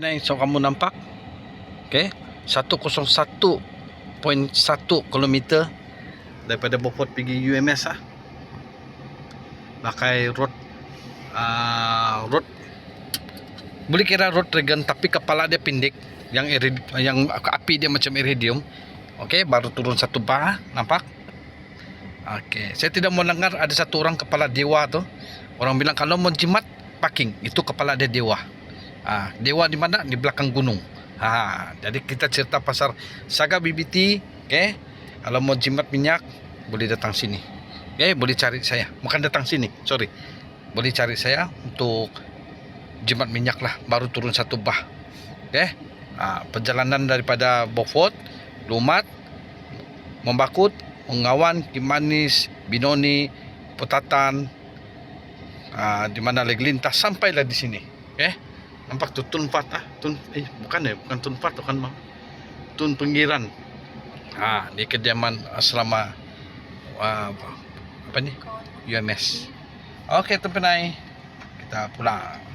Pinay, so kamu nampak? Okay, 101.1 kilometer daripada Beaufort pergi UMS ah. Pakai road boleh kira road dragon tapi kepala dia pendek, yang api dia macam iridium. Okey, baru turun satu bah, nampak? Okey, saya tidak mau dengar ada satu orang kepala dewa tu. Orang bilang kalau mau jimat parking, itu kepala dia dewa. Dewa di mana? Di belakang gunung. Jadi kita cerita pasar Saga BBT. Okey, kalau mau jimat minyak boleh datang sini. Okey, boleh cari saya. Bukan datang sini, sorry. Boleh cari saya untuk jimat minyak lah, baru turun satu bah. Okey, perjalanan daripada Beaufort, Lumat, Membakut, Mengawan, Kimanis, Binoni, Putatan, di mana lagi lintas sampailah di sini. Okey, nampak tu Tun 4 bukan Tun 4 tu kan, Tun Pinggiran. Di kediaman asrama apa ni? UMS. Okey, Tun Penai, kita pulang.